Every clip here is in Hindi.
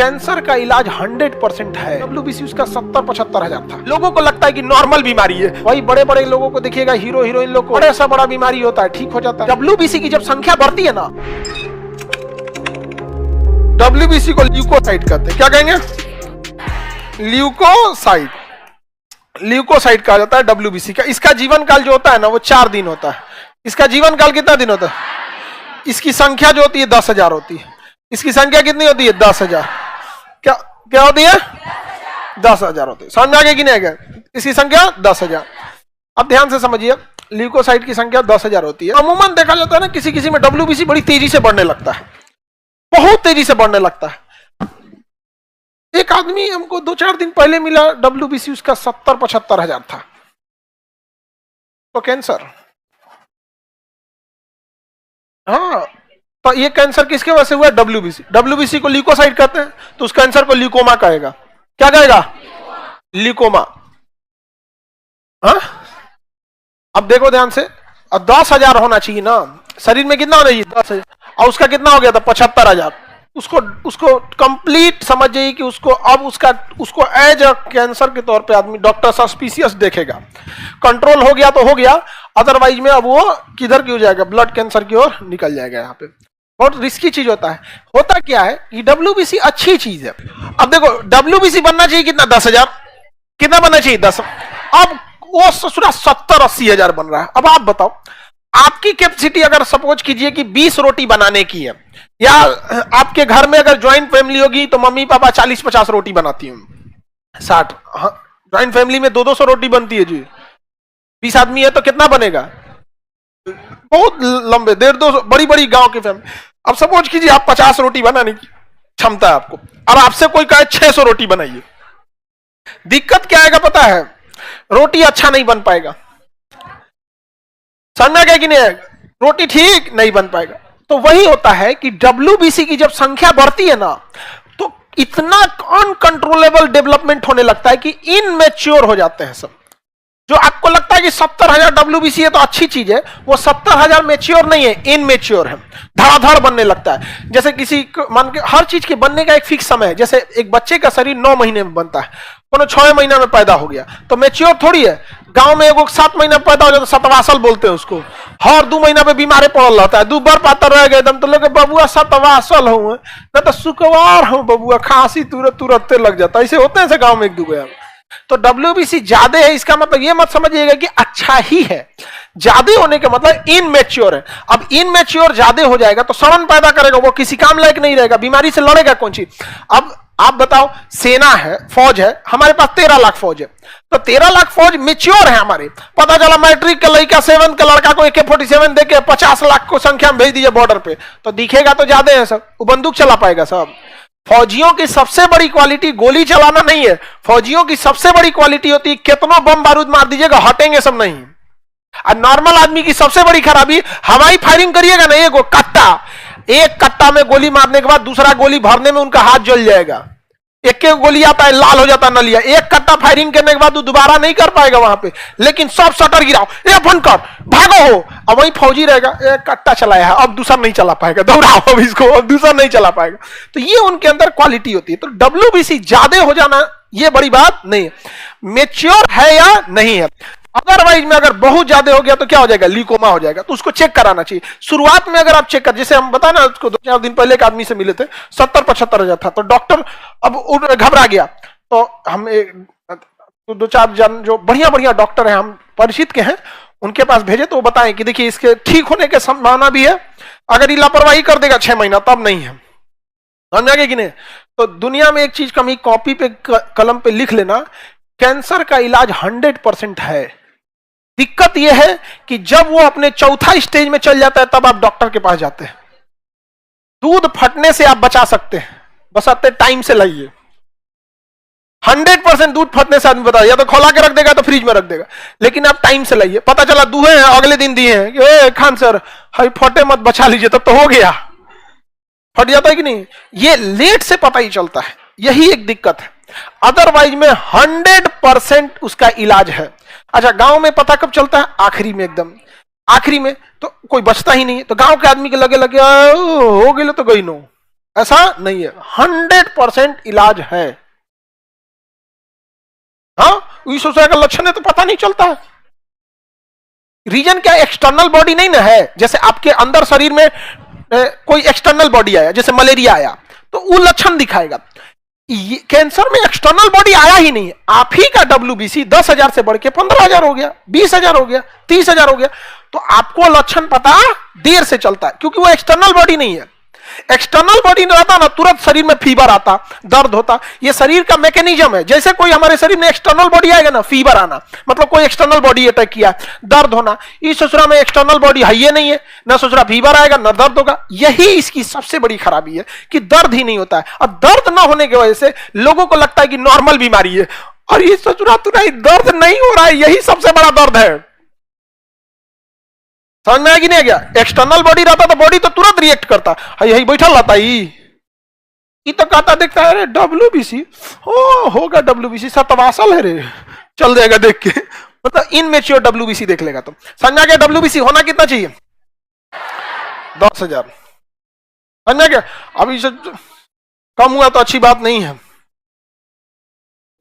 कैंसर का इलाज 100% है। WBC उसका 70-75 हजार था। लोगों को लगता है कि नॉर्मल बीमारी है। वही बड़े बड़े लोगों को देखिएगा, हीरो हीरोइन लोग को बड़ा सा बड़ा बीमारी होता है, ठीक हो जाता है। WBC की जब संख्या बढ़ती है ना, WBC को ल्यूकोसाइट कहते हैं। क्या कहेंगे? ल्यूकोसाइट। ल्यूकोसाइट कहा जाता है WBC का। इसका जीवन काल जो होता है ना, वो 4 दिन होता है। इसका जीवन काल कितना दिन होता है? इसकी संख्या जो होती है 10,000 होती है। इसकी संख्या कितनी होती है? 10,000। क्या क्या होती है? 10,000 होती है। समझ में आ गया कि नहीं आ गया? इसकी संख्या 10,000। अब ध्यान से समझिए, ल्यूकोसाइट की संख्या 10,000 होती है। अमूमन देखा जाता है ना, किसी किसी में WBC बड़ी तेजी से बढ़ने लगता है, बहुत तेजी से बढ़ने लगता है। एक आदमी हमको 2-4 दिन पहले मिला, WBC उसका 70-75 हजार था। तो कैंसर, हाँ, तो ये कैंसर किसके वजह से हुआ? WBC को ल्यूकोसाइट कहते हैं, तो उस कैंसर को ल्यूकोमा कहेगा। क्या कहेगा? ल्यूकोमा। हाँ, अब देखो ध्यान से, 10,000 होना चाहिए ना, शरीर में कितना होना चाहिए? 10,000, और उसका कितना हो गया था? 75,000। उसको कंप्लीट समझ जाइए कि उसको एज अ कैंसर के तौर पे आदमी डॉक्टर सस्पिशियस देखेगा। कंट्रोल हो गया तो हो गया, अदरवाइज में अब वो किधर की हो जाएगा? ब्लड कैंसर की ओर निकल जाएगा। यहाँ पे बहुत रिस्की चीज होता है। होता क्या है कि WBC अच्छी चीज है। अब देखो, WBC बनना चाहिए कितना? 10,000। कितना बनना चाहिए? 10। अब वो 70-80 हजार बन रहा है। अब आप बताओ, आपकी कैपेसिटी अगर सपोज कीजिए कि 20 रोटी बनाने की है, या आपके घर में अगर ज्वाइंट फैमिली होगी तो मम्मी पापा 40-50 रोटी बनाती हूँ, 60। ज्वाइंट फैमिली में 200-200 रोटी बनती है जी। 20 आदमी है तो कितना बनेगा? बहुत लंबे, 150-200 बड़ी बड़ी गांव की फैमिली। अब सपोज कीजिए आप 50 रोटी बनाने की क्षमता है आपको, और आपसे कोई कहे 600 रोटी बनाइए। दिक्कत क्या आएगा पता है? रोटी अच्छा नहीं बन पाएगा। समझना क्या कि नहीं आएगा? रोटी ठीक नहीं बन पाएगा। तो वही होता है कि WBC की जब संख्या बढ़ती है ना, तो इतना अनकंट्रोलेबल डेवलपमेंट होने लगता है कि इनमेच्योर हो जाते हैं सब। जो आपको लगता है कि 70,000 WBC है तो अच्छी चीज है, वो 70,000 मेच्योर नहीं है, इनमेच्योर है। धड़ाधड़ बनने लगता है। जैसे किसी मान के हर चीज के बनने का एक फिक्स समय है। जैसे एक बच्चे का शरीर 9 महीने में बनता है, कोनो 6 महीना में पैदा हो गया तो मेच्योर थोड़ी है। गांव में एगो 7 महीना पैदा हो जाता, सतवासल बोलते हैं उसको। हर 2 महीना पे बीमारे पड़ल रहता है, 2 बार पातर रह गए एकदम, तो लोग बबुआ सतवासल हूँ ना, तो सुकवार हूँ बबुआ, खांसी तुरंत लग जाता है। ऐसे होते हैं गांव में 1-2 गया। तो WBC ज्यादा है, इसका मतलब ये मत समझिएगा कि अच्छा ही है। ज्यादा होने का मतलब इनमेच्योर है। अब इनमेच्योर ज्यादा हो जाएगा तो सड़न पैदा करेगा, वो किसी काम लायक नहीं रहेगा, बीमारी से लड़ेगा कौन सी? अब आप बताओ, सेना है, फौज है, हमारे पास 13 लाख फौज है, तो 13 लाख फौज मेच्योर है हमारे। पता चला मैट्रिक का लड़का 7th का लड़का को AK-47 देके 50 लाख को संख्या में भेज दीजिए बॉर्डर पे, तो दिखेगा तो ज्यादा है सब, वो बंदूक चला पाएगा सब। फौजियों की सबसे बड़ी क्वालिटी गोली चलाना नहीं है, फौजियों की सबसे बड़ी क्वालिटी होती है कितनों बम बारूद मार दीजिएगा हटेंगे सब नहीं। और नॉर्मल आदमी की सबसे बड़ी खराबी, हवाई फायरिंग करिएगा ना, एक कट्टा में गोली मारने के बाद दूसरा गोली भरने में उनका हाथ जल जाएगा। एक गोली आता है, लाल हो जाता है नलिया। एक कट्टा फायरिंग करने के बाद दोबारा नहीं कर पाएगा वहां पे, लेकिन सब शटर गिराओ, ये बंद कर, भागो हो। अब वही फौजी रहेगा, एक कट्टा चलाया है, अब दूसरा नहीं चला पाएगा, दौड़ाओ अब इसको, अब दूसरा नहीं चला पाएगा। तो ये उनके अंदर क्वालिटी होती है। तो WBC ज्यादा हो जाना ये बड़ी बात नहीं है, मेच्योर है या नहीं है। अदरवाइज में अगर बहुत ज्यादा हो गया तो क्या हो जाएगा? ल्यूकोमा हो जाएगा। तो उसको चेक कराना चाहिए। शुरुआत में अगर आप चेक कर, जैसे हम बताए ना, उसको 2-4 दिन पहले एक आदमी से मिले थे, 70-75 हजार था, तो डॉक्टर अब घबरा गया। तो हम 2-4 जन जो बढ़िया डॉक्टर हैं, हम परिचित के हैं, उनके पास भेजे तो वो बताएं कि देखिए इसके ठीक होने की संभावना भी है, अगर ये लापरवाही कर देगा 6 महीना तब नहीं है। समझ आ गया कि नहीं? तो दुनिया में एक चीज कमी, कॉपी पे कलम पे लिख लेना, कैंसर का इलाज 100% है। दिक्कत यह है कि जब वो अपने 4था स्टेज में चल जाता है तब आप डॉक्टर के पास जाते हैं। दूध फटने से आप बचा सकते हैं, बस आते टाइम से लाइए। 100% दूध फटने से आदमी बता, या तो खोला के रख देगा तो फ्रिज में रख देगा, लेकिन आप टाइम से लाइए। पता चला दूहे हैं, अगले दिन दिए हैं, खान सर हाई फटे मत, बचा लीजिए, तब तो हो गया, फट जाता है कि नहीं। ये लेट से पता ही चलता है, यही एक दिक्कत है। अदरवाइज में 100% उसका इलाज है। अच्छा, गांव में पता कब चलता है? आखिरी में, एकदम आखिरी में, तो कोई बचता ही नहीं है। तो गांव के आदमी के लगे हो गए तो गई नो, ऐसा नहीं है, 100% इलाज है। हाँ, इस का लक्षण है तो पता नहीं चलता है। रीजन क्या, एक्सटर्नल बॉडी नहीं ना है। जैसे आपके अंदर शरीर में कोई एक्सटर्नल बॉडी आया, जैसे मलेरिया आया, तो वो लक्षण दिखाएगा। कैंसर में एक्सटर्नल बॉडी आया ही नहीं है, आप ही का WBC 10,000 से बढ़ के 15,000 हो गया, 20,000 हो गया, 30,000 हो गया, तो आपको लक्षण पता देर से चलता है, क्योंकि वो एक्सटर्नल बॉडी नहीं है। एक्सटर्नल बॉडी नहीं रहता ना, तुरंत शरीर में फीवर आता, दर्द होता। ये शरीर का मैकेनिज्म है। जैसे कोई हमारे शरीर में एक्सटर्नल बॉडी आएगा ना, फीवर आना, मतलब कोई एक्सटर्नल बॉडी अटैक किया, दर्द होना। इस ससुरा में एक्सटर्नल बॉडी है, ये नहीं है ना, ससुरा फीवर आएगा ना दर्द होगा। यही इसकी सबसे बड़ी खराबी है कि दर्द ही नहीं होता है, और दर्द ना होने की वजह से लोगों को लगता है कि नॉर्मल बीमारी है, और ये ससुरा तुरा दर्द नहीं हो रहा है, यही सबसे बड़ा दर्द है। समझ में आया कि नहीं गया? एक्सटर्नल बॉडी रहता तो बॉडी तो तुरंत रिएक्ट करता, यही बैठा रहता ही तो कहता, देखता है WBC होगा, WBC सतवासल है रे, चल जाएगा देख के, मतलब इनमेच्योर WBC देख लेगा। तो समझ में आ गया? WBC होना कितना चाहिए? 10,000। समझ में आ गया? अभी से कम हुआ तो अच्छी बात नहीं है।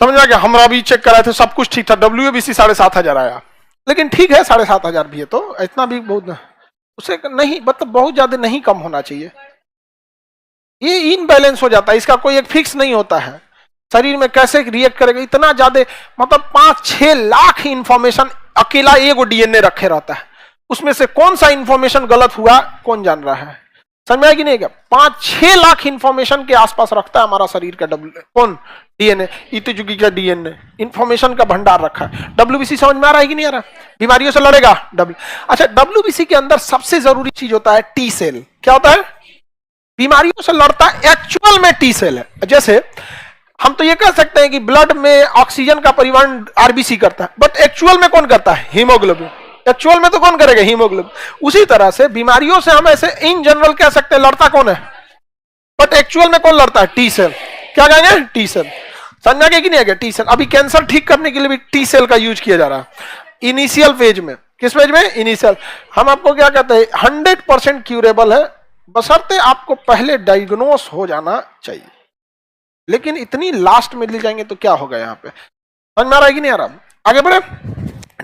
समझ में आ गया? हमरा भी चेक कराए थे, सब कुछ ठीक था, WBC 7,500 आया, लेकिन ठीक है 7,500 भी है तो इतना भी बहुत उसे नहीं, मतलब बहुत ज्यादा नहीं कम होना चाहिए। ये इनबैलेंस हो जाता है, इसका कोई एक फिक्स नहीं होता है। शरीर में कैसे रिएक्ट करेगा, इतना ज्यादा, मतलब 5-6 लाख इंफॉर्मेशन अकेला एगो DNA रखे रहता है, उसमें से कौन सा इंफॉर्मेशन गलत हुआ कौन जान रहा है। समझ में आएगी नहीं क्या? 5-6 लाख इंफॉर्मेशन के आसपास रखता है हमारा शरीर का कौन DNA, इतजुगी का DNA, इंफॉर्मेशन का भंडार रखा है। WBC समझ में आ रहा है कि नहीं आ रहा? बीमारियों से लड़ेगा अच्छा, WBC के अंदर सबसे जरूरी चीज होता है T सेल। क्या होता है? बीमारियों से लड़ता है एक्चुअल में T सेल है। जैसे हम तो ये कह सकते हैं कि ब्लड में ऑक्सीजन का परिवहन RBC करता है, बट एक्चुअल में कौन करता है? हीमोग्लोबिन। एक्चुअल में तो कौन करेगा? हीमोग्लोबिन। उसी तरह से बीमारियों से हम ऐसे इन जनरल कह सकते हैं लड़ता कौन है, बट एक्चुअल में कौन लड़ता है? T cell. क्या कहेंगे? T cell. समझा गया कि नहीं आ गया? T cell. अभी कैंसर ठीक करने के लिए भी T सेल का यूज किया जा रहा है इनिशियल फेज में। किस फेज में? इनिशियल। हम आपको क्या कहते हैं, 100% क्यूरेबल है, बशर्ते आपको पहले डायग्नोस हो जाना चाहिए। लेकिन इतनी लास्ट में ले जाएंगे तो क्या होगा यहाँ पे? समझ में आ रहा है कि नहीं आ रहा? आगे बढ़े।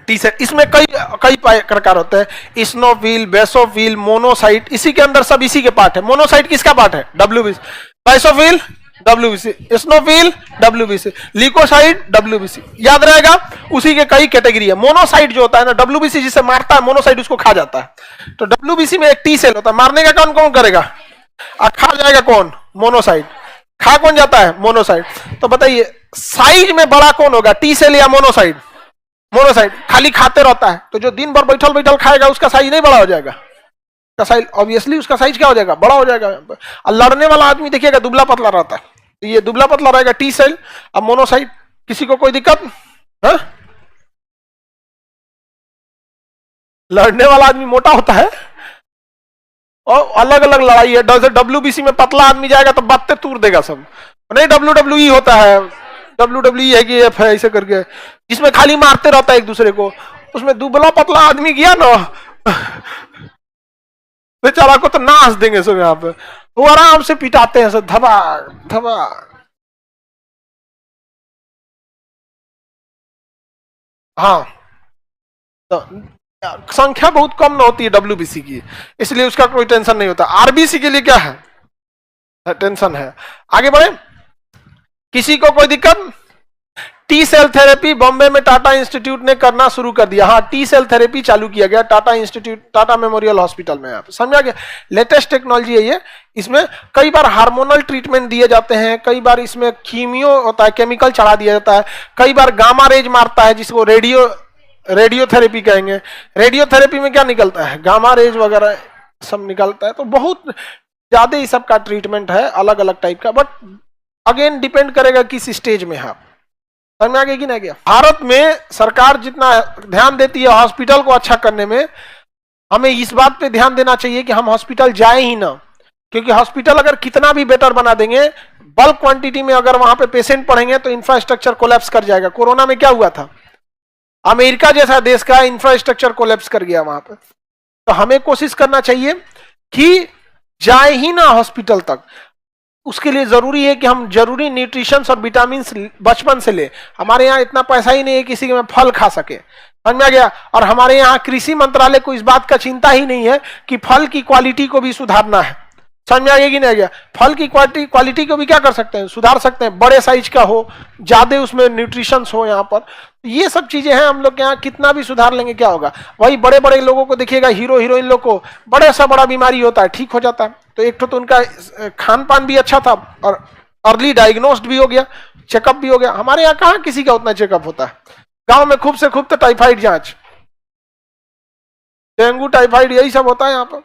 T सेल, इसमें कई प्रकार होते हैं, स्नोफिल, बेसोफिल, मोनोसाइट, इसी के अंदर सब इसी के पार्ट है। मोनोसाइट किसका पार्ट है? WBC। Basophil WBC, eosinophil WBC, leucocyte WBC। याद रहेगा, उसी के कई कैटेगरी है। मोनोसाइट जो होता है ना, WBC जिसे मारता है, मोनोसाइट उसको खा जाता है। तो WBC में एक T सेल होता है, मारने का काम कौन करेगा? खा जाएगा कौन? मोनोसाइट। खा कौन जाता है? मोनोसाइट। तो बताइए साइज में बड़ा कौन होगा, T सेल या मोनोसाइट? मोनोसाइट। खाली खाते रहता है, तो जो दिन भर बैठल बैठल खाएगा उसका साइज नहीं बड़ा हो जाएगा? का साइज ऑब्वियसली उसका साइज क्या हो जाएगा? बड़ा हो जाएगा। और लड़ने वाला आदमी देखिएगा दुबला पतला रहता है, तो ये दुबला पतला रहेगा T सेल। अब मोनोसाइट, किसी को कोई दिक्कत है? लड़ने वाला आदमी मोटा होता है और अलग अलग लड़ाई है। जैसे WBC में पतला आदमी जाएगा तो बातें तूर देगा सब। नहीं, WWE होता है, WWE है कि F है ऐसे करके, जिसमें खाली मारते रहता है एक दूसरे को। उसमें दुबला पतला आदमी गया ना, बेचारा को तो नाच देंगे सब। यहाँ पे वो आराम से पिटाते हैं सब, धबा धबा। हाँ, तो संख्या बहुत कम ना होती है WBC की, इसलिए उसका कोई टेंशन नहीं होता। RBC के लिए क्या है? टेंशन है। आगे बढ़े। किसी को कोई दिक्कत? T सेल थेरेपी बॉम्बे में टाटा इंस्टीट्यूट ने करना शुरू कर दिया। हाँ, T सेल थेरेपी चालू किया गया Tata institute, Tata memorial hospital में। आप समझा गया? लेटेस्ट टेक्नोलॉजी है ये। इसमें कई बार हार्मोनल ट्रीटमेंट दिए जाते हैं, कई बार इसमें कीमियो होता है, केमिकल चढ़ा दिया जाता है, कई बार गामा रेज मारता है, जिसको रेडियोथेरेपी कहेंगे। रेडियोथेरेपी में क्या निकलता है? गामा रेज वगैरह सब निकलता है। तो बहुत ज्यादा इस सब का ट्रीटमेंट है, अलग अलग टाइप का, बट अगेन डिपेंड करेगा किस स्टेज में है। समझ में आ गया कि नहीं गया? भारत में सरकार जितना ध्यान देती है हॉस्पिटल को अच्छा करने में, हमें इस बात पे ध्यान देना चाहिए कि हम हॉस्पिटल जाए ही ना, क्योंकि हॉस्पिटल अगर कितना भी बेटर बना देंगे, बल्क क्वांटिटी में अगर वहां पे पेशेंट पड़ेंगे तो इंफ्रास्ट्रक्चर कोलैप्स कर जाएगा। कोरोना में क्या हुआ था? अमेरिका जैसा देश का इंफ्रास्ट्रक्चर कोलैप्स कर गया वहां पे। तो हमें कोशिश करना चाहिए कि जाए ही ना हॉस्पिटल तक। उसके लिए जरूरी है कि हम जरूरी न्यूट्रिशन और विटामिन बचपन से ले। हमारे यहाँ इतना पैसा ही नहीं है किसी के में फल खा सके, समझ में आ गया। और हमारे यहाँ कृषि मंत्रालय को इस बात का चिंता ही नहीं है कि फल की क्वालिटी को भी सुधारना है, समझ में आ गया कि नहीं आ गया। फल की क्वालिटी को भी क्या कर सकते हैं, सुधार सकते हैं, बड़े साइज का हो, ज्यादा उसमें न्यूट्रिशन हो यहाँ पर। ये सब चीजें हैं, हम लोग के यहाँ कितना भी सुधार लेंगे क्या होगा। वही बड़े बड़े लोगों को देखिएगा, हीरो हीरोइन लोग को बड़े सा बड़ा बीमारी होता है, ठीक हो जाता है। तो एक तो उनका खान पान भी अच्छा था और अर्ली डायग्नोस्ड भी हो गया, चेकअप भी हो गया। हमारे यहाँ कहाँ किसी का उतना चेकअप होता है। गांव में खूब से खूब तो टाइफाइड जांच, डेंगू टाइफाइड यही सब होता है यहाँ पर।